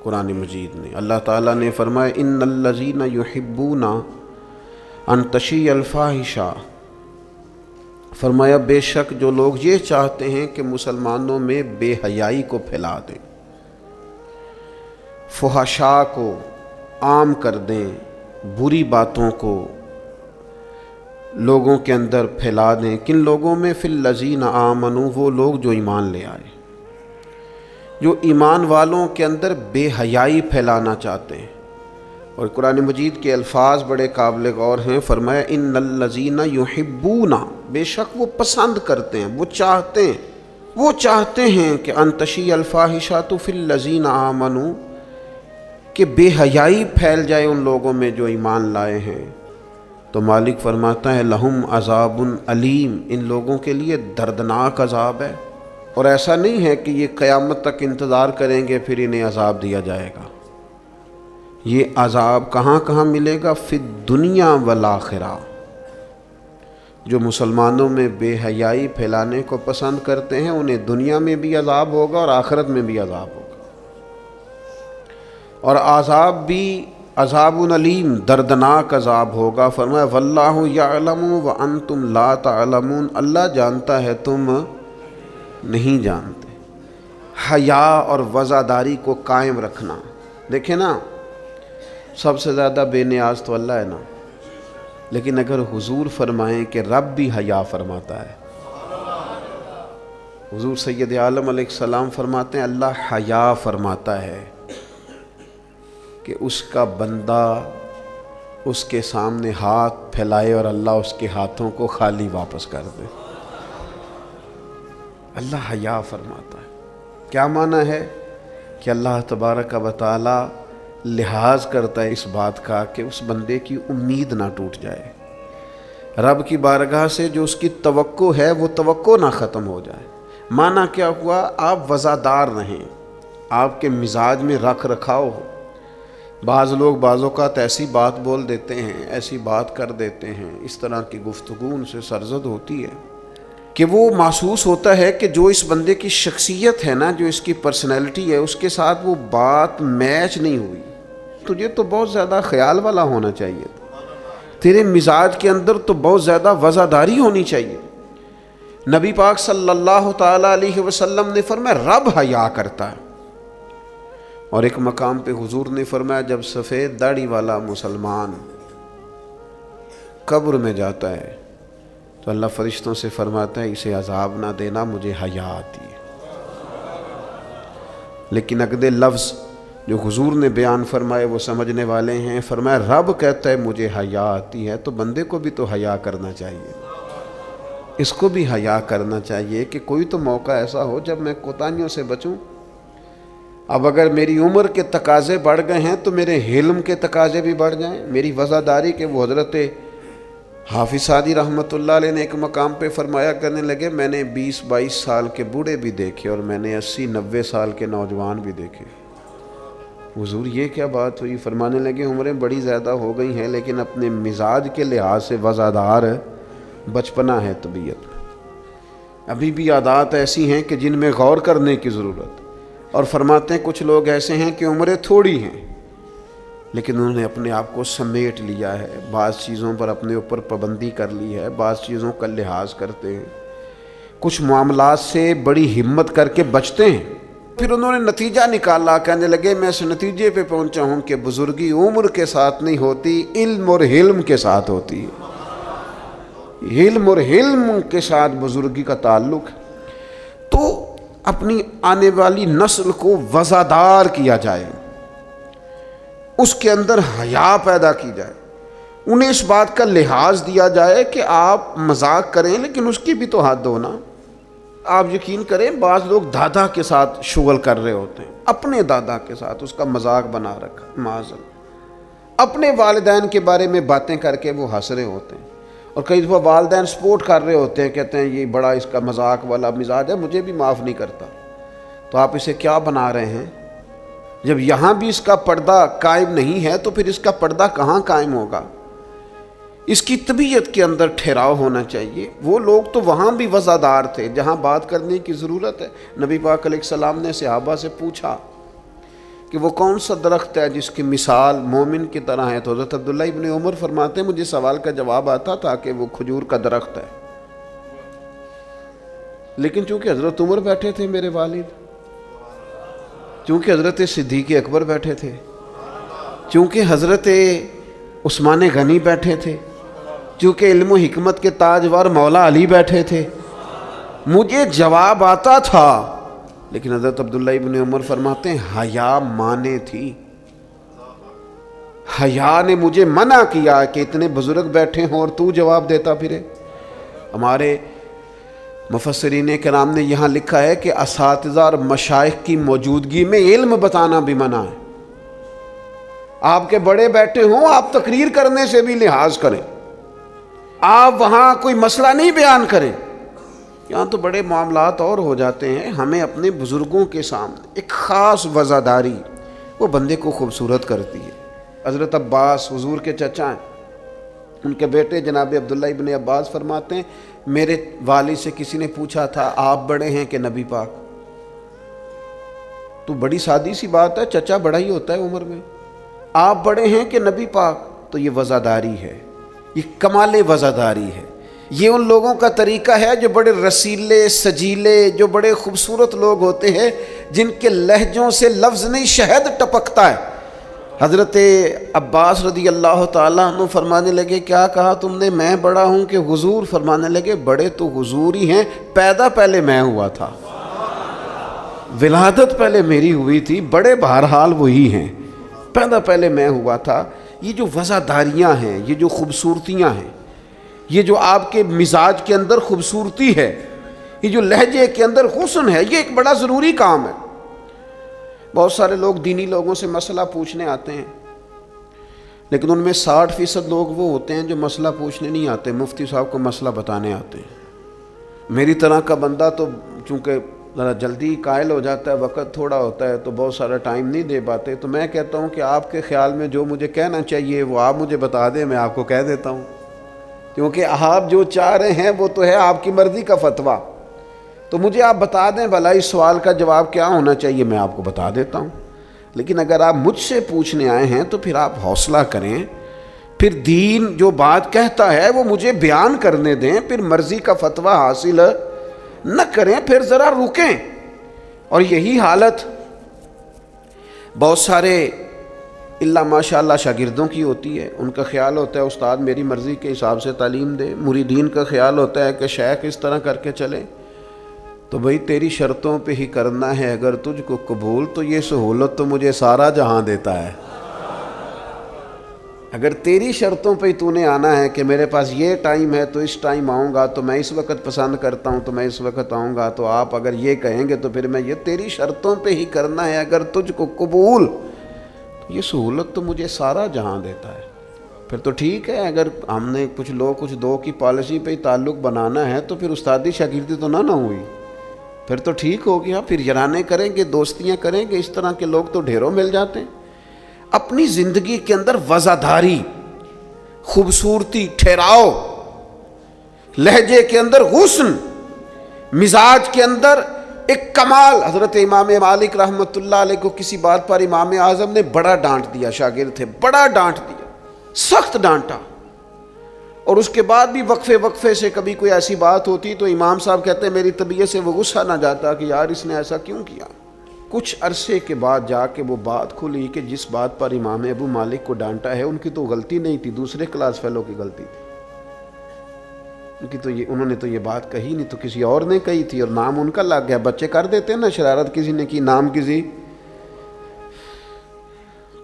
قرآن مجید نے۔ اللہ تعالیٰ نے فرمایا ان الذین یحبون ان تشیع الفاحشہ، فرمایا بے شک جو لوگ یہ چاہتے ہیں کہ مسلمانوں میں بے حیائی کو پھیلا دیں، فحشاء کو عام کر دیں، بری باتوں کو لوگوں کے اندر پھیلا دیں۔ کن لوگوں میں؟ فی الذین آمنوا، وہ لوگ جو ایمان لے آئے، جو ایمان والوں کے اندر بے حیائی پھیلانا چاہتے ہیں۔ اور قرآن مجید کے الفاظ بڑے قابل غور ہیں، فرمایا ان الذین یحبون، بے شک وہ پسند کرتے ہیں، وہ چاہتے ہیں کہ ان تشیع الفاحشۃ فی الذین آمنوا، کہ بے حیائی پھیل جائے ان لوگوں میں جو ایمان لائے ہیں۔ تو مالک فرماتا ہے لہم عذاب علیم، ان لوگوں کے لیے دردناک عذاب ہے۔ اور ایسا نہیں ہے کہ یہ قیامت تک انتظار کریں گے پھر انہیں عذاب دیا جائے گا۔ یہ عذاب کہاں کہاں ملے گا؟ فی الدنیا والآخرہ، جو مسلمانوں میں بے حیائی پھیلانے کو پسند کرتے ہیں انہیں دنیا میں بھی عذاب ہوگا اور آخرت میں بھی عذاب ہوگا، اور عذاب بھی عذاب علیم، دردناک عذاب ہوگا۔ فرمایا واللہ یعلم وانتم لا تعلمون، اللہ جانتا ہے تم نہیں جانتے۔ حیا اور وزاداری کو قائم رکھنا، دیکھیں نا سب سے زیادہ بے نیاز تو اللہ ہے نا، لیکن اگر حضور فرمائیں کہ رب بھی حیا فرماتا ہے، حضور سید عالم علیہ السلام فرماتے ہیں اللہ حیا فرماتا ہے کہ اس کا بندہ اس کے سامنے ہاتھ پھیلائے اور اللہ اس کے ہاتھوں کو خالی واپس کر دے۔ اللہ حیا فرماتا ہے۔ کیا معنی ہے؟ کہ اللہ تبارک و تعالی لحاظ کرتا ہے اس بات کا کہ اس بندے کی امید نہ ٹوٹ جائے، رب کی بارگاہ سے جو اس کی توقع ہے وہ توقع نہ ختم ہو جائے۔ معنی کیا ہوا؟ آپ وزادار رہیں، آپ کے مزاج میں رکھ رکھاؤ ہو۔ بعض لوگ بعض اوقات ایسی بات بول دیتے ہیں، ایسی بات کر دیتے ہیں، اس طرح کی گفتگو ان سے سرزد ہوتی ہے کہ وہ محسوس ہوتا ہے کہ جو اس بندے کی شخصیت ہے نا، جو اس کی پرسنالٹی ہے، اس کے ساتھ وہ بات میچ نہیں ہوئی۔ تجھے تو بہت زیادہ خیال والا ہونا چاہیے تھا، تیرے مزاج کے اندر تو بہت زیادہ وزاداری ہونی چاہیے۔ نبی پاک صلی اللہ تعالی علیہ وسلم نے فرمایا رب حیا کرتا ہے، اور ایک مقام پہ حضور نے فرمایا جب سفید داڑھی والا مسلمان قبر میں جاتا ہے تو اللہ فرشتوں سے فرماتا ہے اسے عذاب نہ دینا، مجھے حیا آتی ہے۔ لیکن اگلے لفظ جو حضور نے بیان فرمائے وہ سمجھنے والے ہیں، فرمایا رب کہتا ہے مجھے حیا آتی ہے، تو بندے کو بھی تو حیا کرنا چاہیے، اس کو بھی حیا کرنا چاہیے کہ کوئی تو موقع ایسا ہو جب میں کوتاہیوں سے بچوں۔ اب اگر میری عمر کے تقاضے بڑھ گئے ہیں تو میرے حلم کے تقاضے بھی بڑھ جائیں، میری وزاداری کے۔ وہ حضرت حافظ سعدی رحمۃ اللہ علیہ نے ایک مقام پہ فرمایا کرنے لگے میں نے 20-22 سال کے بوڑھے بھی دیکھے اور میں نے 80-90 سال کے نوجوان بھی دیکھے۔ حضور یہ کیا بات ہوئی؟ فرمانے لگے عمریں بڑی زیادہ ہو گئی ہیں لیکن اپنے مزاج کے لحاظ سے وزادار بچپنا ہے طبیعت، ابھی بھی عادات ایسی ہیں کہ جن میں غور کرنے کی ضرورت۔ اور فرماتے ہیں کچھ لوگ ایسے ہیں کہ عمریں تھوڑی ہیں لیکن انہوں نے اپنے آپ کو سمیٹ لیا ہے، بعض چیزوں پر اپنے اوپر پابندی کر لی ہے، بعض چیزوں کا لحاظ کرتے ہیں، کچھ معاملات سے بڑی ہمت کر کے بچتے ہیں۔ پھر انہوں نے نتیجہ نکالا، کہنے لگے میں اس نتیجے پہ پہنچا ہوں کہ بزرگی عمر کے ساتھ نہیں ہوتی، علم اور حلم کے ساتھ ہوتی ہے، علم اور حلم کے ساتھ بزرگی کا تعلق ہے۔ تو اپنی آنے والی نسل کو وزادار کیا جائے، اس کے اندر حیا پیدا کی جائے، انہیں اس بات کا لحاظ دیا جائے کہ آپ مذاق کریں لیکن اس کی بھی تو حد ہو نا۔ آپ یقین کریں بعض لوگ دادا کے ساتھ شغل کر رہے ہوتے ہیں، اپنے دادا کے ساتھ اس کا مذاق بنا رکھا، معاذاللہ اپنے والدین کے بارے میں باتیں کر کے وہ ہنس رہے ہوتے ہیں، اور کئی دفعہ والدین سپورٹ کر رہے ہوتے ہیں، کہتے ہیں یہ بڑا اس کا مذاق والا مزاج ہے، مجھے بھی معاف نہیں کرتا۔ تو آپ اسے کیا بنا رہے ہیں؟ جب یہاں بھی اس کا پردہ قائم نہیں ہے تو پھر اس کا پردہ کہاں قائم ہوگا؟ اس کی طبیعت کے اندر ٹھہراؤ ہونا چاہیے۔ وہ لوگ تو وہاں بھی وزادار تھے جہاں بات کرنے کی ضرورت ہے۔ نبی پاک علیہ السلام نے صحابہ سے پوچھا کہ وہ کون سا درخت ہے جس کی مثال مومن کی طرح ہے، تو حضرت عبداللہ ابن عمر فرماتے ہیں مجھے سوال کا جواب آتا تھا کہ وہ کھجور کا درخت ہے، لیکن چونکہ حضرت عمر بیٹھے تھے میرے والد، چونکہ حضرت صدیق اکبر بیٹھے تھے، چونکہ حضرت عثمان غنی بیٹھے تھے، چونکہ علم و حکمت کے تاجور مولا علی بیٹھے تھے، مجھے جواب آتا تھا، لیکن حضرت عبداللہ ابن عمر فرماتے ہیں حیا مانے تھی، حیا نے مجھے منع کیا کہ اتنے بزرگ بیٹھے ہوں اور تو جواب دیتا پھرے۔ ہمارے مفسرین کرام نے یہاں لکھا ہے کہ اساتذہ اور مشائخ کی موجودگی میں علم بتانا بھی منع ہے۔ آپ کے بڑے بیٹھے ہوں، آپ تقریر کرنے سے بھی لحاظ کریں، آپ وہاں کوئی مسئلہ نہیں بیان کریں۔ یہاں تو بڑے معاملات اور ہو جاتے ہیں، ہمیں اپنے بزرگوں کے سامنے ایک خاص وزاداری وہ بندے کو خوبصورت کرتی ہے۔ حضرت عباس حضور کے چچا ہیں، ان کے بیٹے جناب عبداللہ ابن عباس فرماتے ہیں میرے والد سے کسی نے پوچھا تھا آپ بڑے ہیں کہ نبی پاک؟ تو بڑی سادی سی بات ہے، چچا بڑا ہی ہوتا ہے عمر میں، آپ بڑے ہیں کہ نبی پاک؟ تو یہ وزاداری ہے، یہ کمال وزاداری ہے۔ یہ ان لوگوں کا طریقہ ہے جو بڑے رسیلے سجیلے، جو بڑے خوبصورت لوگ ہوتے ہیں، جن کے لہجوں سے لفظ نہیں شہد ٹپکتا ہے۔ حضرت عباس رضی اللہ تعالیٰ عنہ فرمانے لگے کیا کہا تم نے؟ میں بڑا ہوں کہ حضور؟ فرمانے لگے بڑے تو حضور ہی ہیں، پیدا پہلے میں ہوا تھا، ولادت پہلے میری ہوئی تھی، بڑے بہرحال وہی ہیں، پیدا پہلے میں ہوا تھا۔ یہ جو وزاداریاں ہیں، یہ جو خوبصورتیاں ہیں، یہ جو آپ کے مزاج کے اندر خوبصورتی ہے، یہ جو لہجے کے اندر حسن ہے، یہ ایک بڑا ضروری کام ہے۔ بہت سارے لوگ دینی لوگوں سے مسئلہ پوچھنے آتے ہیں، لیکن ان میں 60% لوگ وہ ہوتے ہیں جو مسئلہ پوچھنے نہیں آتے، مفتی صاحب کو مسئلہ بتانے آتے ہیں۔ میری طرح کا بندہ تو چونکہ ذرا جلدی قائل ہو جاتا ہے، وقت تھوڑا ہوتا ہے، تو بہت سارا ٹائم نہیں دے پاتے، تو میں کہتا ہوں کہ آپ کے خیال میں جو مجھے کہنا چاہیے وہ آپ مجھے بتا دیں، میں آپ کو کہہ دیتا ہوں، کیونکہ آپ جو چاہ رہے ہیں وہ تو ہے آپ کی مرضی کا فتویٰ، تو مجھے آپ بتا دیں بھلا اس سوال کا جواب کیا ہونا چاہیے، میں آپ کو بتا دیتا ہوں۔ لیکن اگر آپ مجھ سے پوچھنے آئے ہیں تو پھر آپ حوصلہ کریں، پھر دین جو بات کہتا ہے وہ مجھے بیان کرنے دیں، پھر مرضی کا فتویٰ حاصل نہ کریں، پھر ذرا رکیں۔ اور یہی حالت بہت سارے اللہ ماشاء اللہ شاگردوں کی ہوتی ہے، ان کا خیال ہوتا ہے استاد میری مرضی کے حساب سے تعلیم دے، مریدین کا خیال ہوتا ہے کہ شیخ اس طرح کر کے چلے۔ تو بھئی تیری شرطوں پہ ہی کرنا ہے اگر تجھ کو قبول، تو یہ سہولت تو مجھے سارا جہاں دیتا ہے۔ اگر تیری شرطوں پہ ہی تو نے آنا ہے کہ میرے پاس یہ ٹائم ہے تو اس ٹائم آؤں گا، تو میں اس وقت پسند کرتا ہوں تو میں اس وقت آؤں گا، تو آپ اگر یہ کہیں گے تو پھر میں یہ تیری شرطوں پہ ہی کرنا ہے اگر تجھ کو قبول، تو یہ سہولت تو مجھے سارا جہاں دیتا ہے۔ پھر تو ٹھیک ہے، اگر ہم نے کچھ لوگ کچھ دو کی پالیسی پہ ہی تعلق بنانا ہے تو پھر استادی شاگردی تو نہ ہوئی، پھر تو ٹھیک ہو گیا، پھر یارانے کریں گے، دوستیاں کریں گے، اس طرح کے لوگ تو ڈھیروں مل جاتے ہیں۔ اپنی زندگی کے اندر وزاداری، خوبصورتی، ٹھہراؤ، لہجے کے اندر حسن، مزاج کے اندر ایک کمال۔ حضرت امام مالک رحمۃ اللہ علیہ کو کسی بات پر امام اعظم نے بڑا ڈانٹ دیا، شاگرد تھے، بڑا ڈانٹ دیا، سخت ڈانٹا، اور اس کے بعد بھی وقفے سے کبھی کوئی ایسی بات ہوتی تو امام صاحب کہتے ہیں میری طبیعت سے وہ غصہ نہ جاتا کہ یار اس نے ایسا کیوں کیا۔ کچھ عرصے کے بعد جا کے وہ بات کھلی کہ جس بات پر امام ابو مالک کو ڈانٹا ہے ان کی تو غلطی نہیں تھی، دوسرے کلاس فیلو کی غلطی تھی، ان کی تو انہوں نے تو یہ بات کہی نہیں، تو کسی اور نے کہی تھی اور نام ان کا لگ گیا۔ بچے کر دیتے ہیں نا شرارت، کسی نے کی نام کسی،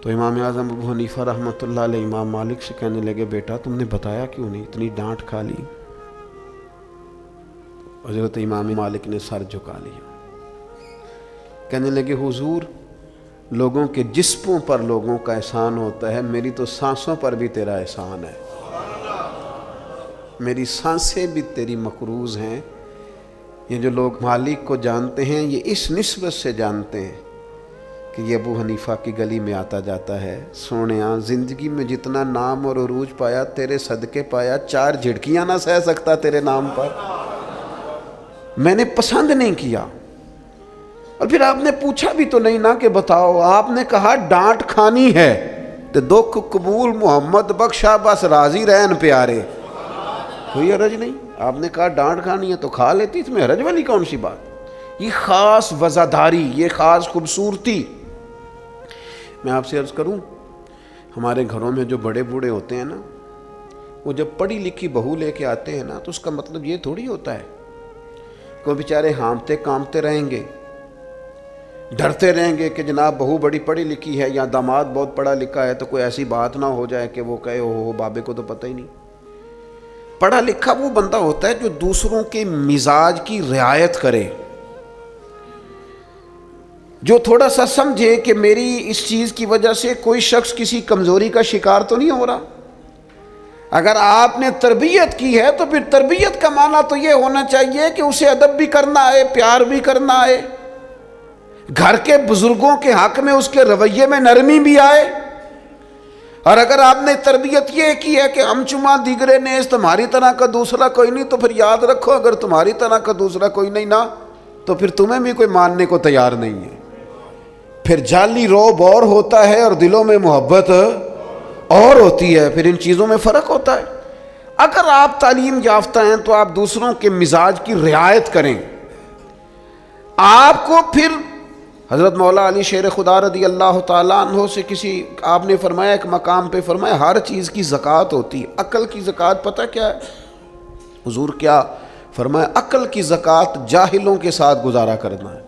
تو امام اعظم ابو حنیفہ رحمۃ اللہ علیہ امام مالک سے کہنے لگے بیٹا تم نے بتایا کیوں نہیں، اتنی ڈانٹ کھا لی؟ حضرت امام مالک نے سر جھکا لیا، کہنے لگے حضور لوگوں کے جسموں پر لوگوں کا احسان ہوتا ہے، میری تو سانسوں پر بھی تیرا احسان ہے، میری سانسیں بھی تیری مقروض ہیں۔ یہ جو لوگ مالک کو جانتے ہیں یہ اس نسبت سے جانتے ہیں کہ یہ ابو حنیفہ کی گلی میں آتا جاتا ہے، سونیاں زندگی میں جتنا نام اور عروج پایا تیرے صدقے پایا، 4 جھڑکیاں نہ سہ سکتا تیرے نام پر، میں نے پسند نہیں کیا، اور پھر آپ نے پوچھا بھی تو نہیں نا کہ بتاؤ، آپ نے کہا ڈانٹ کھانی ہے تو دکھ قبول محمد بخشا بس راضی رہن پیارے، کوئی حرج نہیں۔ آپ نے کہا ڈانٹ کھانی ہے تو کھا لیتی، اس میں حرج والی کون سی بات؟ یہ خاص وزاداری، یہ خاص خوبصورتی۔ میں آپ سے عرض کروں، ہمارے گھروں میں جو بڑے بوڑھے ہوتے ہیں نا، وہ جب پڑھی لکھی بہو لے کے آتے ہیں نا تو اس کا مطلب یہ تھوڑی ہوتا ہے کہ وہ بیچارے ہامتے کامتے رہیں گے، ڈرتے رہیں گے کہ جناب بہو بڑی پڑھی لکھی ہے یا داماد بہت پڑھا لکھا ہے تو کوئی ایسی بات نہ ہو جائے کہ وہ کہے او بابے کو تو پتہ ہی نہیں۔ پڑھا لکھا وہ بندہ ہوتا ہے جو دوسروں کے مزاج کی رعایت کرے، جو تھوڑا سا سمجھے کہ میری اس چیز کی وجہ سے کوئی شخص کسی کمزوری کا شکار تو نہیں ہو رہا۔ اگر آپ نے تربیت کی ہے تو پھر تربیت کا معنی تو یہ ہونا چاہیے کہ اسے ادب بھی کرنا ہے، پیار بھی کرنا ہے، گھر کے بزرگوں کے حق میں اس کے رویے میں نرمی بھی آئے۔ اور اگر آپ نے تربیت یہ کی ہے کہ ہم چما دیگرے نیز، تمہاری طرح کا دوسرا کوئی نہیں، تو پھر یاد رکھو اگر تمہاری طرح کا دوسرا کوئی نہیں نا تو پھر تمہیں بھی کوئی ماننے کو تیار نہیں ہے۔ پھر جعلی رعب اور ہوتا ہے اور دلوں میں محبت اور ہوتی ہے، پھر ان چیزوں میں فرق ہوتا ہے۔ اگر آپ تعلیم یافتہ ہیں تو آپ دوسروں کے مزاج کی رعایت کریں۔ آپ کو پھر حضرت مولا علی شیر خدا رضی اللہ تعالیٰ عنہ سے کسی آپ نے فرمایا ایک مقام پہ فرمایا ہر چیز کی زکوٰۃ ہوتی ہے، عقل کی زکوٰۃ پتہ کیا ہے؟ حضور کیا فرمایا؟ عقل کی زکوٰۃ جاہلوں کے ساتھ گزارا کرنا ہے۔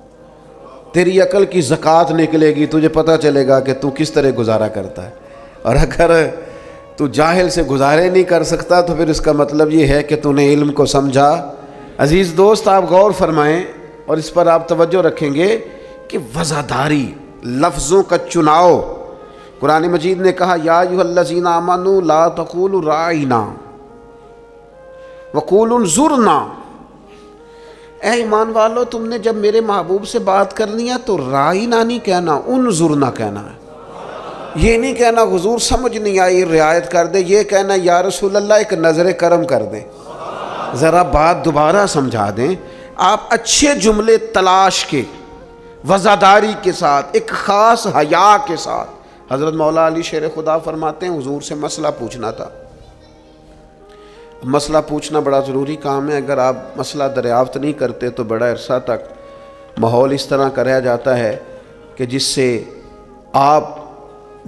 تیری عقل کی زکوٰۃ نکلے گی، تجھے پتہ چلے گا کہ تو کس طرح گزارا کرتا ہے۔ اور اگر تو جاہل سے گزارے نہیں کر سکتا تو پھر اس کا مطلب یہ ہے کہ تو نے علم کو سمجھا۔ عزیز دوست، آپ غور فرمائیں اور اس پر آپ توجہ رکھیں گے کہ وزاداری، لفظوں کا چناؤ۔ قرآن مجید نے کہا یا ایھا الذین آمنوا لا تقولوا راعینا وقولوا انظرنا۔ اے ایمان والو، تم نے جب میرے محبوب سے بات کرنی ہے تو راعینا نہیں کہنا، انظرنا کہنا ہے۔ یہ نہیں کہنا حضور سمجھ نہیں آئی رعایت کر دے، یہ کہنا یا رسول اللہ ایک نظر کرم کر دیں، ذرا بات دوبارہ سمجھا دیں۔ آپ اچھے جملے تلاش کے وزاداری کے ساتھ، ایک خاص حیا کے ساتھ۔ حضرت مولا علی شیر خدا فرماتے ہیں حضور سے مسئلہ پوچھنا تھا۔ مسئلہ پوچھنا بڑا ضروری کام ہے، اگر آپ مسئلہ دریافت نہیں کرتے تو بڑا عرصہ تک ماحول اس طرح کا رہ جاتا ہے کہ جس سے آپ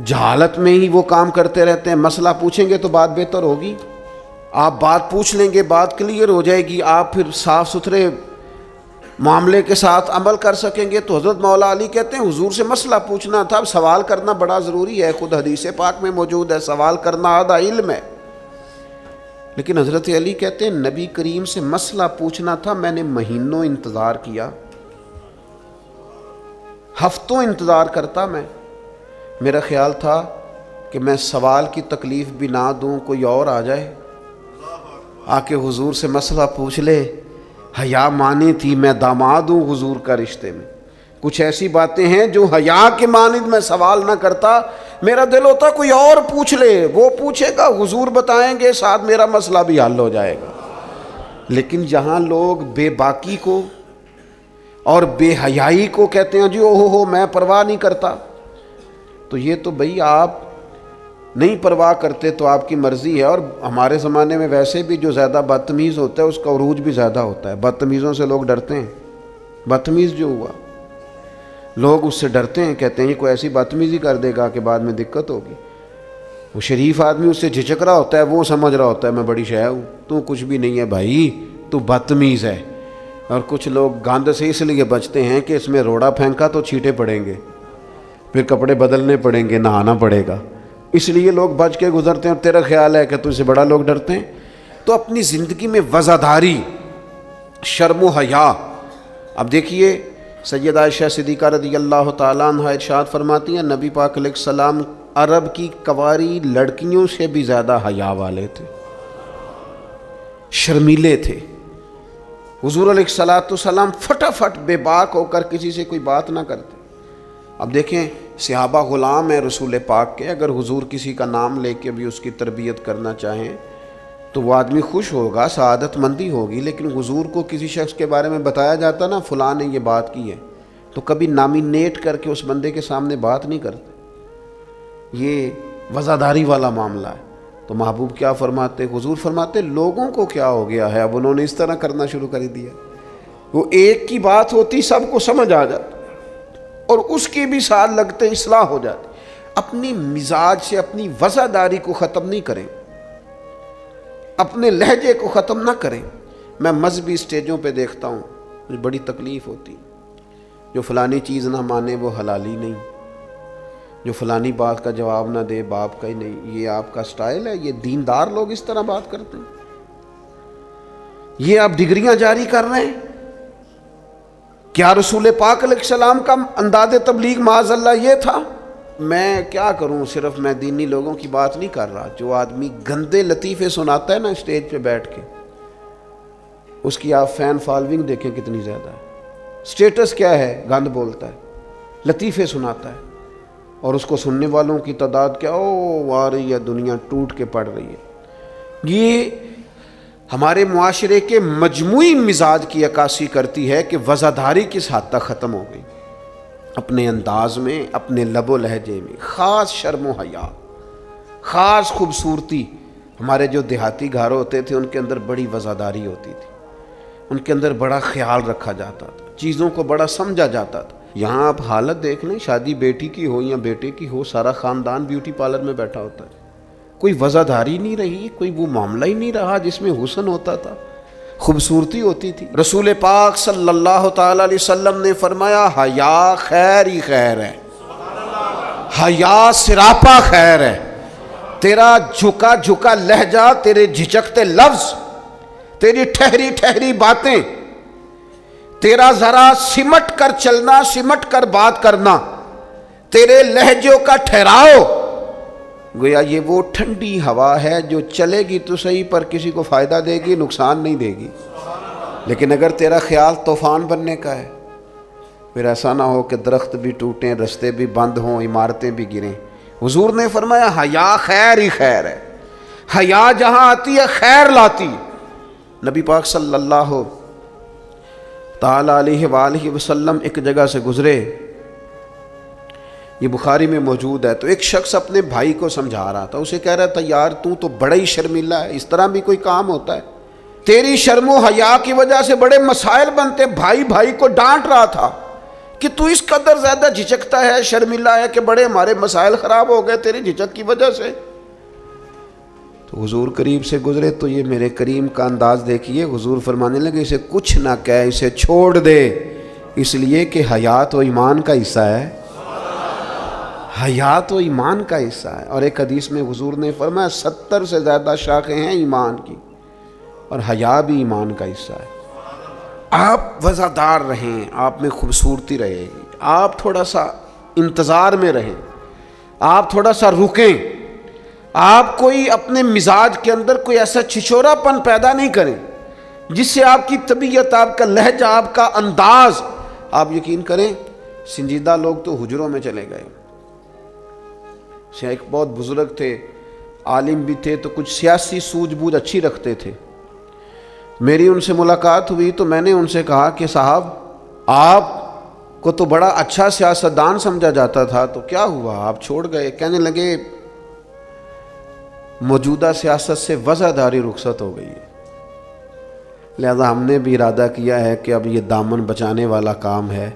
جہالت میں ہی وہ کام کرتے رہتے ہیں۔ مسئلہ پوچھیں گے تو بات بہتر ہوگی، آپ بات پوچھ لیں گے، بات کلیئر ہو جائے گی، آپ پھر صاف ستھرے معاملے کے ساتھ عمل کر سکیں گے۔ تو حضرت مولا علی کہتے ہیں حضور سے مسئلہ پوچھنا تھا۔ اب سوال کرنا بڑا ضروری ہے، خود حدیث پاک میں موجود ہے سوال کرنا آدھا علم ہے۔ لیکن حضرت علی کہتے ہیں نبی کریم سے مسئلہ پوچھنا تھا، میں نے مہینوں انتظار کیا، ہفتوں انتظار کرتا میں۔ میرا خیال تھا کہ میں سوال کی تکلیف بھی نہ دوں، کوئی اور آ جائے آ کے حضور سے مسئلہ پوچھ لے۔ حیا مانی تھی، میں داماد ہوں حضور کا رشتے میں، کچھ ایسی باتیں ہیں جو حیا کے مانند میں سوال نہ کرتا۔ میرا دل ہوتا کوئی اور پوچھ لے، وہ پوچھے گا حضور بتائیں گے، ساتھ میرا مسئلہ بھی حل ہو جائے گا۔ لیکن جہاں لوگ بے باکی کو اور بے حیائی کو کہتے ہیں جی اوہ میں پرواہ نہیں کرتا، تو یہ تو بھئی آپ نہیں پرواہ کرتے تو آپ کی مرضی ہے۔ اور ہمارے زمانے میں ویسے بھی جو زیادہ بدتمیز ہوتا ہے اس کا عروج بھی زیادہ ہوتا ہے۔ بدتمیزوں سے لوگ ڈرتے ہیں، بدتمیز جو ہوا لوگ اس سے ڈرتے ہیں، کہتے ہیں یہ کوئی ایسی بدتمیزی کر دے گا کہ بعد میں دقت ہوگی۔ وہ شریف آدمی اس سے جھجک رہا ہوتا ہے، وہ سمجھ رہا ہوتا ہے میں بڑی شے ہوں، تو کچھ بھی نہیں ہے بھائی، تو بدتمیز ہے۔ اور کچھ لوگ گاند سے اس لیے بچتے ہیں کہ اس میں روڑا پھینکا تو چھینٹے پڑیں گے، پھر کپڑے بدلنے پڑیں گے، نہانا پڑے گا، اس لیے لوگ بچ کے گزرتے ہیں۔ اور تیرا خیال ہے کہ تجھ سے بڑا لوگ ڈرتے ہیں؟ تو اپنی زندگی میں وزاداری، شرم و حیا۔ اب دیکھیے سیدہ عائشہ صدیقہ رضی اللہ تعالیٰ عنہ ارشاد فرماتی ہیں نبی پاک علیہ السلام عرب کی کنواری لڑکیوں سے بھی زیادہ حیا والے تھے، شرمیلے تھے۔ حضور علیہ السلام فٹافٹ بے باک ہو کر کسی سے کوئی بات نہ کرتے۔ اب دیکھیں صحابہ غلام ہیں رسول پاک کے، اگر حضور کسی کا نام لے کے بھی اس کی تربیت کرنا چاہیں تو وہ آدمی خوش ہوگا، سعادت مندی ہوگی۔ لیکن حضور کو کسی شخص کے بارے میں بتایا جاتا نا فلاں نے یہ بات کی ہے، تو کبھی نامینیٹ کر کے اس بندے کے سامنے بات نہیں کرتے، یہ وزاداری والا معاملہ ہے۔ تو محبوب کیا فرماتے؟ حضور فرماتے لوگوں کو کیا ہو گیا ہے، اب انہوں نے اس طرح کرنا شروع کر دیا، وہ ایک کی بات ہوتی سب کو سمجھ آ جاتی اور اس کے بھی ساتھ لگتے اصلاح ہو جاتی۔ اپنی مزاج سے اپنی وزاداری کو ختم نہیں کریں، اپنے لہجے کو ختم نہ کریں۔ میں مذہبی اسٹیجوں پہ دیکھتا ہوں، مجھے بڑی تکلیف ہوتی، جو فلانی چیز نہ مانے وہ حلالی نہیں، جو فلانی بات کا جواب نہ دے باپ کا ہی نہیں۔ یہ آپ کا سٹائل ہے؟ یہ دیندار لوگ اس طرح بات کرتے ہیں؟ یہ آپ ڈگریاں جاری کر رہے ہیں؟ کیا رسول پاک علیہ السلام کا انداز تبلیغ معاذ اللہ یہ تھا؟ میں کیا کروں، صرف میں دینی لوگوں کی بات نہیں کر رہا، جو آدمی گندے لطیفے سناتا ہے نا اسٹیج پہ بیٹھ کے، اس کی آپ فین فالوئنگ دیکھیں کتنی زیادہ ہے، سٹیٹس کیا ہے، گند بولتا ہے، لطیفے سناتا ہے، اور اس کو سننے والوں کی تعداد کیا، آ رہی ہے، دنیا ٹوٹ کے پڑ رہی ہے۔ یہ ہمارے معاشرے کے مجموعی مزاج کی عکاسی کرتی ہے کہ وزاداری کس حد تک ختم ہو گئی، اپنے انداز میں، اپنے لب و لہجے میں، خاص شرم و حیا، خاص خوبصورتی۔ ہمارے جو دیہاتی گھر ہوتے تھے ان کے اندر بڑی وزاداری ہوتی تھی، ان کے اندر بڑا خیال رکھا جاتا تھا، چیزوں کو بڑا سمجھا جاتا تھا۔ یہاں آپ حالت دیکھ لیں، شادی بیٹی کی ہو یا بیٹے کی ہو، سارا خاندان بیوٹی پارلر میں بیٹھا ہوتا ہے، کوئی وزاداری نہیں رہی، کوئی وہ معاملہ ہی نہیں رہا جس میں حسن ہوتا تھا، خوبصورتی ہوتی تھی۔ رسول پاک صلی اللہ تعالی علیہ وسلم نے فرمایا حیا خیر ہی خیر ہے، حیا سراپا خیر ہے۔ تیرا جھکا جھکا لہجہ، تیرے جھجکتے لفظ، تیری ٹھہری ٹھہری باتیں، تیرا ذرا سمٹ کر چلنا، سمٹ کر بات کرنا، تیرے لہجوں کا ٹھہراؤ، گویا یہ وہ ٹھنڈی ہوا ہے جو چلے گی تو صحیح پر کسی کو فائدہ دے گی، نقصان نہیں دے گی۔ لیکن اگر تیرا خیال طوفان بننے کا ہے، پھر ایسا نہ ہو کہ درخت بھی ٹوٹیں، رستے بھی بند ہوں، عمارتیں بھی گریں۔ حضور نے فرمایا حیا خیر ہی خیر ہے، حیا جہاں آتی ہے خیر لاتی ہے۔ نبی پاک صلی اللہ تعالی علیہ وآلہ وسلم ایک جگہ سے گزرے، یہ بخاری میں موجود ہے، تو ایک شخص اپنے بھائی کو سمجھا رہا تھا، اسے کہہ رہا تھا یار تو بڑا ہی شرمیلا ہے، اس طرح بھی کوئی کام ہوتا ہے، تیری شرم و حیا کی وجہ سے بڑے مسائل بنتے۔ بھائی کو ڈانٹ رہا تھا کہ تو اس قدر زیادہ جھجکتا ہے، شرمیلا ہے کہ بڑے ہمارے مسائل خراب ہو گئے تیری جھجک کی وجہ سے۔ تو حضور قریب سے گزرے تو یہ میرے کریم کا انداز دیکھیے، حضور فرمانے لگے اسے کچھ نہ کہہ، اسے چھوڑ دے، اس لیے کہ حیا تو ایمان کا حصہ ہے، حیا تو ایمان کا حصہ ہے۔ اور ایک حدیث میں حضور نے فرمایا 70 سے زیادہ شاخیں ہیں ایمان کی، اور حیا بھی ایمان کا حصہ ہے۔ آپ وزادار رہیں، آپ میں خوبصورتی رہے گی، آپ تھوڑا سا انتظار میں رہیں، آپ تھوڑا سا رکیں، آپ کوئی اپنے مزاج کے اندر کوئی ایسا چھچورا پن پیدا نہیں کریں جس سے آپ کی طبیعت، آپ کا لہجہ، آپ کا انداز، آپ یقین کریں سنجیدہ لوگ تو حجروں میں چلے گئے۔ ایک بہت بزرگ تھے، عالم بھی تھے، تو کچھ سیاسی سوجھ بوجھ اچھی رکھتے تھے۔ میری ان سے ملاقات ہوئی تو میں نے ان سے کہا کہ صاحب آپ کو تو بڑا اچھا سیاستدان سمجھا جاتا تھا، تو کیا ہوا آپ چھوڑ گئے؟ کہنے لگے موجودہ سیاست سے وزاداری رخصت ہو گئی ہے، لہذا ہم نے بھی ارادہ کیا ہے کہ اب یہ دامن بچانے والا کام ہے،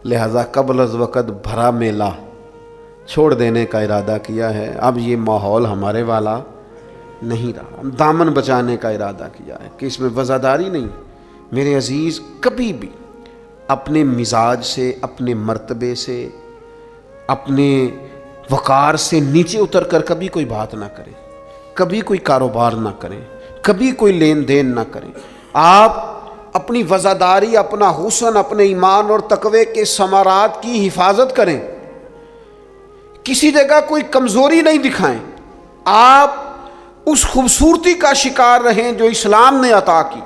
لہذا قبل از وقت بھرا میلہ چھوڑ دینے کا ارادہ کیا ہے، اب یہ ماحول ہمارے والا نہیں رہا، دامن بچانے کا ارادہ کیا ہے کہ اس میں وزاداری نہیں۔ میرے عزیز کبھی بھی اپنے مزاج سے، اپنے مرتبے سے، اپنے وقار سے نیچے اتر کر کبھی کوئی بات نہ کریں، کبھی کوئی کاروبار نہ کریں، کبھی کوئی لین دین نہ کریں۔ آپ اپنی وزاداری، اپنا حسن، اپنے ایمان اور تقوی کے ثمرات کی حفاظت کریں، کسی جگہ کوئی کمزوری نہیں دکھائیں، آپ اس خوبصورتی کا شکار رہیں جو اسلام نے عطا کی،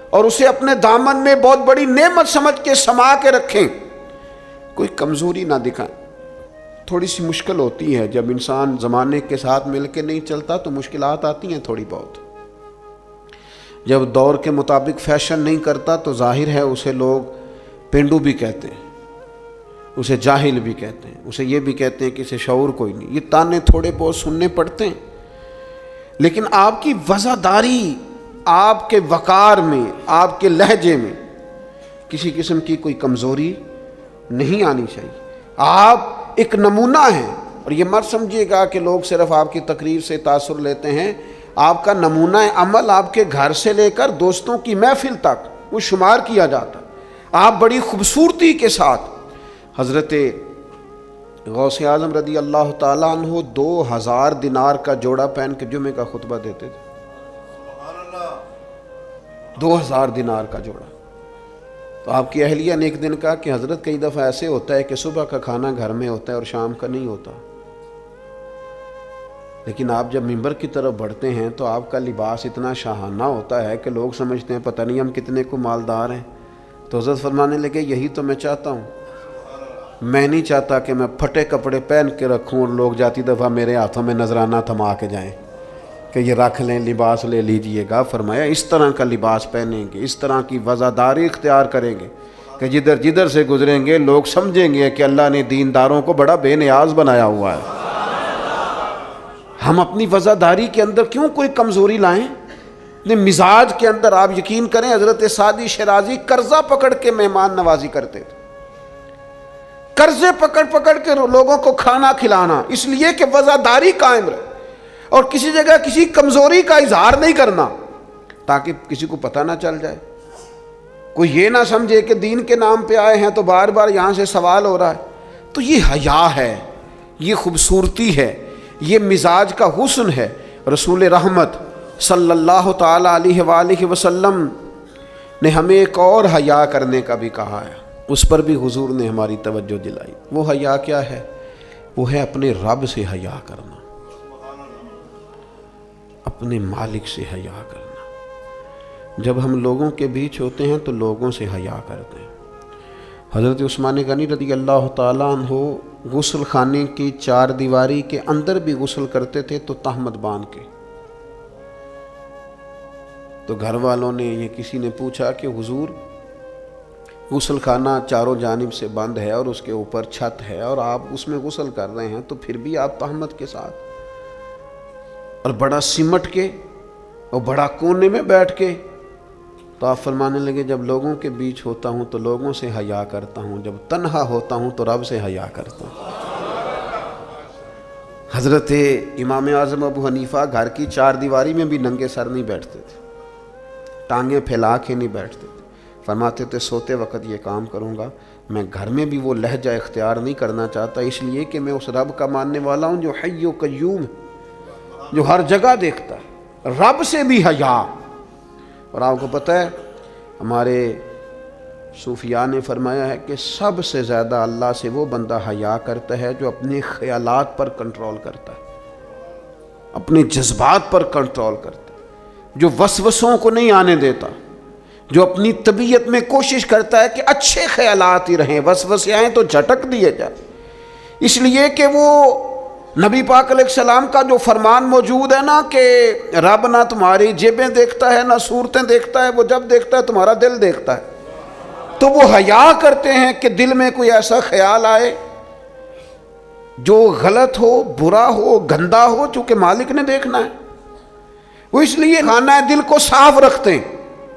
اور اسے اپنے دامن میں بہت بڑی نعمت سمجھ کے سما کے رکھیں، کوئی کمزوری نہ دکھائیں۔ تھوڑی سی مشکل ہوتی ہے جب انسان زمانے کے ساتھ مل کے نہیں چلتا تو مشکلات آتی ہیں تھوڑی بہت، جب دور کے مطابق فیشن نہیں کرتا تو ظاہر ہے اسے لوگ پینڈو بھی کہتے ہیں، اسے جاہل بھی کہتے ہیں، اسے یہ بھی کہتے ہیں کہ اسے شعور کوئی نہیں. یہ تانے تھوڑے بہت سننے پڑتے ہیں، لیکن آپ کی وزاداری، آپ کے وقار میں، آپ کے لہجے میں کسی قسم کی کوئی کمزوری نہیں آنی چاہیے. آپ ایک نمونہ ہیں، اور یہ مت سمجھیے گا کہ لوگ صرف آپ کی تقریر سے تاثر لیتے ہیں. آپ کا نمونہ عمل آپ کے گھر سے لے کر دوستوں کی محفل تک وہ شمار کیا جاتا. آپ بڑی خوبصورتی کے ساتھ حضرت غوث اعظم رضی اللہ تعالیٰ عنہ 2000 دینار کا جوڑا پہن کے جمعے کا خطبہ دیتے تھے. 2000 دینار کا جوڑا. تو آپ کی اہلیہ نے ایک دن کہا کہ حضرت کئی دفعہ ایسے ہوتا ہے کہ صبح کا کھانا گھر میں ہوتا ہے اور شام کا نہیں ہوتا، لیکن آپ جب ممبر کی طرف بڑھتے ہیں تو آپ کا لباس اتنا شاہانہ ہوتا ہے کہ لوگ سمجھتے ہیں پتہ نہیں ہم کتنے کو مالدار ہیں. تو حضرت فرمانے لگے یہی تو میں چاہتا ہوں. میں نہیں چاہتا کہ میں پھٹے کپڑے پہن کے رکھوں اور لوگ جاتی دفعہ میرے ہاتھوں میں نذرانہ تھما کے جائیں کہ یہ رکھ لیں، لباس لے لیجئے گا. فرمایا اس طرح کا لباس پہنیں گے، اس طرح کی وزاداری اختیار کریں گے کہ جدھر جدھر سے گزریں گے لوگ سمجھیں گے کہ اللہ نے دینداروں کو بڑا بے نیاز بنایا ہوا ہے. ہم اپنی وزاداری کے اندر کیوں کوئی کمزوری لائیں؟ اپنے مزاج کے اندر آپ یقین کریں حضرت سعدی شیرازی قرضہ پکڑ کے مہمان نوازی کرتے تھے. قرضے پکڑ پکڑ کے لوگوں کو کھانا کھلانا، اس لیے کہ وزاداری قائم رہے اور کسی جگہ کسی کمزوری کا اظہار نہیں کرنا تاکہ کسی کو پتہ نہ چل جائے، کوئی یہ نہ سمجھے کہ دین کے نام پہ آئے ہیں تو بار بار یہاں سے سوال ہو رہا ہے. تو یہ حیا ہے، یہ خوبصورتی ہے، یہ مزاج کا حسن ہے. رسول رحمت صلی اللہ تعالی علیہ وآلہ وسلم نے ہمیں ایک اور حیا کرنے کا بھی کہا ہے، اس پر بھی حضور نے ہماری توجہ دلائی. وہ حیا کیا ہے؟ وہ ہے اپنے رب سے حیا کرنا، اپنے مالک سے حیا کرنا. جب ہم لوگوں کے بیچ ہوتے ہیں تو لوگوں سے حیا کرتے ہیں. حضرت عثمان غنی رضی اللہ تعالیٰ عنہ غسل خانے کی 4 دیواری کے اندر بھی غسل کرتے تھے تو تہمت باندھ کے. تو گھر والوں نے، یہ کسی نے پوچھا کہ حضور غسل خانہ چاروں جانب سے بند ہے اور اس کے اوپر چھت ہے اور آپ اس میں غسل کر رہے ہیں تو پھر بھی آپ تہمت کے ساتھ اور بڑا سمٹ کے اور بڑا کونے میں بیٹھ کے. تو آپ فرمانے لگے جب لوگوں کے بیچ ہوتا ہوں تو لوگوں سے حیا کرتا ہوں، جب تنہا ہوتا ہوں تو رب سے حیا کرتا ہوں. حضرت امام اعظم ابو حنیفہ گھر کی 4 دیواری میں بھی ننگے سر نہیں بیٹھتے تھے، ٹانگیں پھیلا کے نہیں بیٹھتے تھے. فرماتے تھے سوتے وقت یہ کام کروں گا. میں گھر میں بھی وہ لہجہ اختیار نہیں کرنا چاہتا، اس لیے کہ میں اس رب کا ماننے والا ہوں جو حی و قیوم ہے، جو ہر جگہ دیکھتا ہے. رب سے بھی حیا. اور آپ کو پتہ ہے ہمارے صوفیاء نے فرمایا ہے کہ سب سے زیادہ اللہ سے وہ بندہ حیا کرتا ہے جو اپنے خیالات پر کنٹرول کرتا ہے، اپنے جذبات پر کنٹرول کرتا ہے، جو وسوسوں کو نہیں آنے دیتا، جو اپنی طبیعت میں کوشش کرتا ہے کہ اچھے خیالات ہی رہیں، وسوسے آئیں تو جھٹک دیے جائیں. اس لیے کہ وہ نبی پاک علیہ السلام کا جو فرمان موجود ہے نا کہ رب نہ تمہاری جیبیں دیکھتا ہے نہ صورتیں دیکھتا ہے، وہ جب دیکھتا ہے تمہارا دل دیکھتا ہے. تو وہ حیا کرتے ہیں کہ دل میں کوئی ایسا خیال آئے جو غلط ہو، برا ہو، گندا ہو، چونکہ مالک نے دیکھنا ہے. وہ اس لیے خانہ دل کو صاف رکھتے ہیں.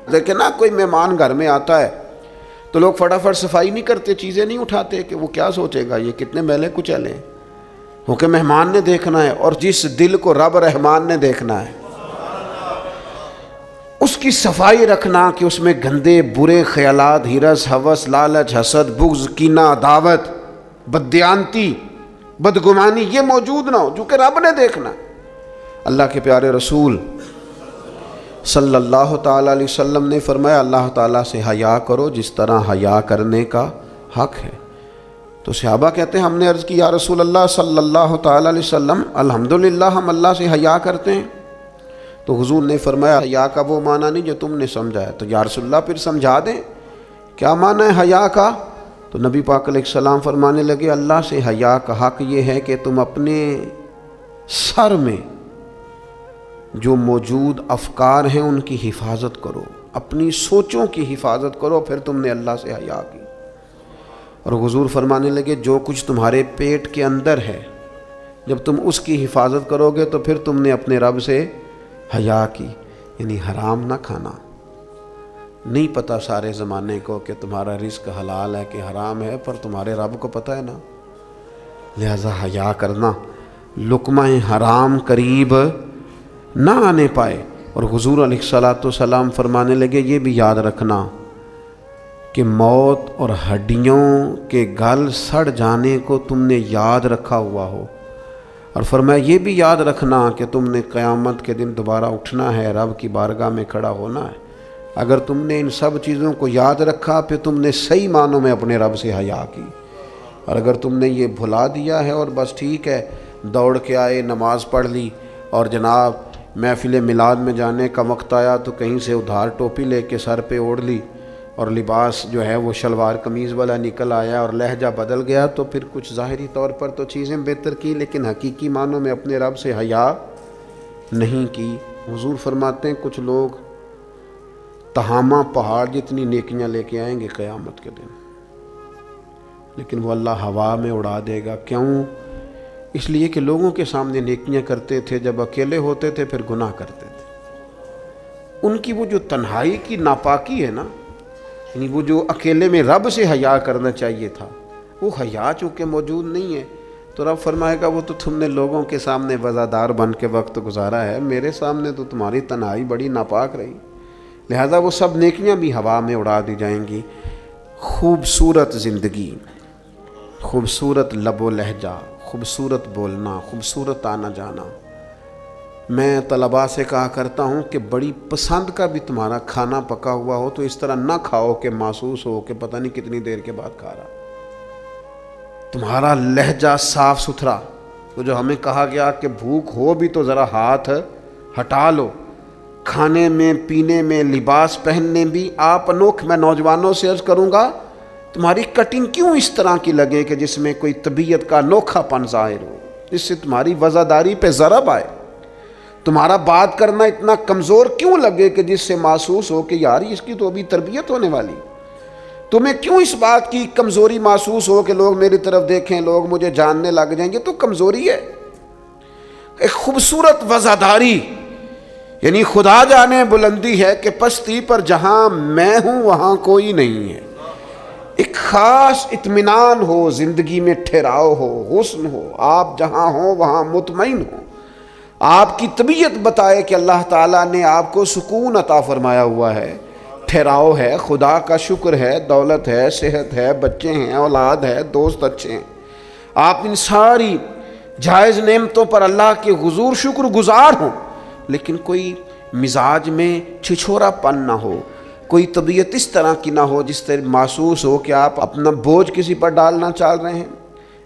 لیکن نا کوئی مہمان گھر میں آتا ہے تو لوگ فٹافٹ صفائی نہیں کرتے، چیزیں نہیں اٹھاتے کہ وہ کیا سوچے گا، یہ کتنے میلے کچیلے ہیں. وہ کہ مہمان نے دیکھنا ہے، اور جس دل کو رب رحمان نے دیکھنا ہے اس کی صفائی رکھنا کہ اس میں گندے برے خیالات، ہرس، ہوس، لالچ، حسد، بغض، کینہ، عداوت، بددیانتی، بدگمانی یہ موجود نہ ہو، جو کہ رب نے دیکھنا. اللہ کے پیارے رسول صلی اللہ تعالیٰ علیہ وسلم نے فرمایا اللہ تعالیٰ سے حیا کرو جس طرح حیا کرنے کا حق ہے. تو صحابہ کہتے ہیں ہم نے عرض کی یا رسول اللہ صلی اللہ تعالیٰ علیہ وسلم الحمدللہ ہم اللہ سے حیا کرتے ہیں. تو حضور نے فرمایا حیا کا وہ معنی نہیں جو تم نے سمجھا ہے. تو یا رسول اللہ پھر سمجھا دیں کیا معنی ہے حیا کا. تو نبی پاک علیہ السلام فرمانے لگے اللہ سے حیا کا حق یہ ہے کہ تم اپنے سر میں جو موجود افکار ہیں ان کی حفاظت کرو، اپنی سوچوں کی حفاظت کرو، پھر تم نے اللہ سے حیا کی. اور حضور فرمانے لگے جو کچھ تمہارے پیٹ کے اندر ہے جب تم اس کی حفاظت کرو گے تو پھر تم نے اپنے رب سے حیا کی، یعنی حرام نہ کھانا۔ نہیں پتہ سارے زمانے کو کہ تمہارا رزق حلال ہے کہ حرام ہے، پر تمہارے رب کو پتہ ہے نا، لہذا حیا کرنا، لقمہ حرام قریب نہ آنے پائے۔ اور حضور علیہ الصلاۃ والسلام فرمانے لگے یہ بھی یاد رکھنا کہ موت اور ہڈیوں کے گل سڑ جانے کو تم نے یاد رکھا ہوا ہو، اور فرمایا یہ بھی یاد رکھنا کہ تم نے قیامت کے دن دوبارہ اٹھنا ہے، رب کی بارگاہ میں کھڑا ہونا ہے۔ اگر تم نے ان سب چیزوں کو یاد رکھا پھر تم نے صحیح معنوں میں اپنے رب سے حیا کی، اور اگر تم نے یہ بھلا دیا ہے اور بس ٹھیک ہے دوڑ کے آئے، نماز پڑھ لی، اور جناب محفل میلاد میں جانے کا وقت آیا تو کہیں سے ادھار ٹوپی لے کے سر پہ اوڑھ لی اور لباس جو ہے وہ شلوار قمیض والا نکل آیا اور لہجہ بدل گیا، تو پھر کچھ ظاہری طور پر تو چیزیں بہتر کی لیکن حقیقی معنوں میں اپنے رب سے حیا نہیں کی۔ حضور فرماتے ہیں کچھ لوگ تہامہ پہاڑ جتنی نیکیاں لے کے آئیں گے قیامت کے دن، لیکن وہ اللہ ہوا میں اڑا دے گا۔ کیوں؟ اس لیے کہ لوگوں کے سامنے نیکیاں کرتے تھے، جب اکیلے ہوتے تھے پھر گناہ کرتے تھے۔ ان کی وہ جو تنہائی کی ناپاکی ہے نا، یعنی وہ جو اکیلے میں رب سے حیا کرنا چاہیے تھا، وہ حیا چونکہ موجود نہیں ہے تو رب فرمائے گا وہ تو تم نے لوگوں کے سامنے وزادار بن کے وقت گزارا ہے، میرے سامنے تو تمہاری تنہائی بڑی ناپاک رہی، لہذا وہ سب نیکیاں بھی ہوا میں اڑا دی جائیں گی۔ خوبصورت زندگی، خوبصورت لب و لہجہ، خوبصورت بولنا، خوبصورت آنا جانا۔ میں طلباء سے کہا کرتا ہوں کہ بڑی پسند کا بھی تمہارا کھانا پکا ہوا ہو تو اس طرح نہ کھاؤ کہ محسوس ہو کہ پتہ نہیں کتنی دیر کے بعد کھا رہا۔ تمہارا لہجہ صاف ستھرا، تو جو ہمیں کہا گیا کہ بھوک ہو بھی تو ذرا ہاتھ ہٹا لو، کھانے میں، پینے میں، لباس پہننے بھی آپ انوکھ۔ میں نوجوانوں سے عرض کروں گا تمہاری کٹنگ کیوں اس طرح کی لگے کہ جس میں کوئی طبیعت کا انوکھا پن ظاہر ہو، جس سے تمہاری وزاداری پہ ضرب آئے۔ تمہارا بات کرنا اتنا کمزور کیوں لگے کہ جس سے محسوس ہو کہ یار اس کی تو ابھی تربیت ہونے والی۔ تمہیں کیوں اس بات کی کمزوری محسوس ہو کہ لوگ میری طرف دیکھیں، لوگ مجھے جاننے لگ جائیں گے، تو کمزوری ہے۔ ایک خوبصورت وزاداری، یعنی خدا جانے بلندی ہے کہ پستی پر جہاں میں ہوں وہاں کوئی نہیں ہے۔ ایک خاص اطمینان ہو، زندگی میں ٹھہراؤ ہو، حسن ہو، آپ جہاں ہوں وہاں مطمئن ہو۔ آپ کی طبیعت بتائے کہ اللہ تعالیٰ نے آپ کو سکون عطا فرمایا ہوا ہے، ٹھہراؤ ہے، خدا کا شکر ہے، دولت ہے، صحت ہے، بچے ہیں، اولاد ہے، دوست اچھے ہیں۔ آپ ان ساری جائز نعمتوں پر اللہ کے حضور شکر گزار ہوں، لیکن کوئی مزاج میں چھچھورا پن نہ ہو، کوئی طبیعت اس طرح کی نہ ہو جس طرح محسوس ہو کہ آپ اپنا بوجھ کسی پر ڈالنا چاہ رہے ہیں،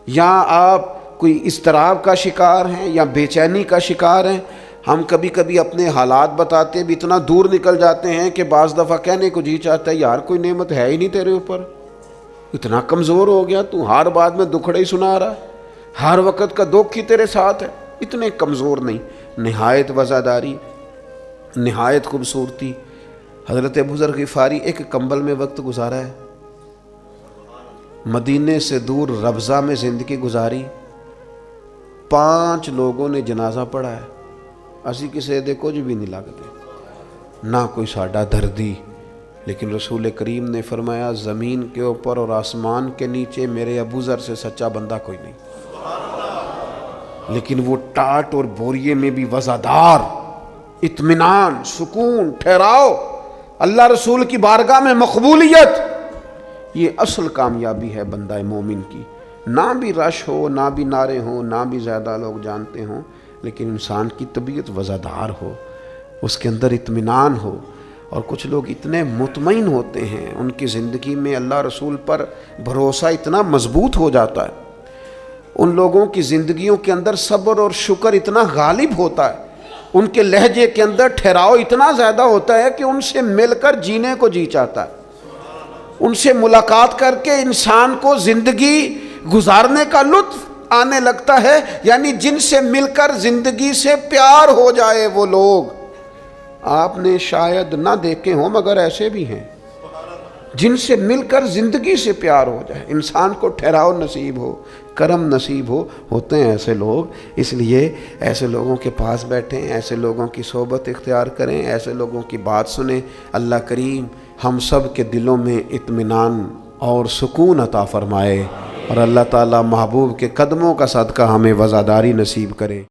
یا آپ کوئی اضطراب کا شکار ہیں یا بے چینی کا شکار ہیں۔ ہم کبھی کبھی اپنے حالات بتاتے بھی اتنا دور نکل جاتے ہیں کہ بعض دفعہ کہنے کو جی چاہتا ہے یار کوئی نعمت ہے ہی نہیں تیرے اوپر، اتنا کمزور ہو گیا تو ہر بات میں دکھڑے ہی سنا رہا ہے، ہر وقت کا دکھ ہی تیرے ساتھ ہے۔ اتنے کمزور نہیں، نہایت وزاداری، نہایت خوبصورتی۔ حضرت ابو ذر غفاری ایک کمبل میں وقت گزارا ہے، مدینے سے دور ربضہ میں زندگی گزاری، 5 لوگوں نے جنازہ پڑھا ہے، اسی کسی دے کچھ بھی نہیں لگتے، نہ کوئی ساڈا دردی، لیکن رسول کریم نے فرمایا زمین کے اوپر اور آسمان کے نیچے میرے ابو ذر سے سچا بندہ کوئی نہیں۔ لیکن وہ ٹاٹ اور بوریے میں بھی وزادار، اطمینان، سکون، ٹھہراؤ، اللہ رسول کی بارگاہ میں مقبولیت، یہ اصل کامیابی ہے بندہ مومن کی۔ نہ بھی رش ہو، نہ بھی نعرے ہوں، نہ بھی زیادہ لوگ جانتے ہوں، لیکن انسان کی طبیعت وزادار ہو، اس کے اندر اطمینان ہو۔ اور کچھ لوگ اتنے مطمئن ہوتے ہیں، ان کی زندگی میں اللہ رسول پر بھروسہ اتنا مضبوط ہو جاتا ہے، ان لوگوں کی زندگیوں کے اندر صبر اور شکر اتنا غالب ہوتا ہے، ان کے لہجے کے اندر ٹھہراؤ اتنا زیادہ ہوتا ہے کہ ان سے مل کر جینے کو جی چاہتا ہے، ان سے ملاقات کر کے انسان کو زندگی گزارنے کا لطف آنے لگتا ہے۔ یعنی جن سے مل کر زندگی سے پیار ہو جائے وہ لوگ آپ نے شاید نہ دیکھے ہوں، مگر ایسے بھی ہیں جن سے مل کر زندگی سے پیار ہو جائے، انسان کو ٹھہراؤ نصیب ہو، کرم نصیب ہو، ہوتے ہیں ایسے لوگ۔ اس لیے ایسے لوگوں کے پاس بیٹھیں، ایسے لوگوں کی صحبت اختیار کریں، ایسے لوگوں کی بات سنیں۔ اللہ کریم ہم سب کے دلوں میں اطمینان اور سکون عطا فرمائے، اور اللہ تعالیٰ محبوب کے قدموں کا صدقہ ہمیں وفاداری نصیب کرے۔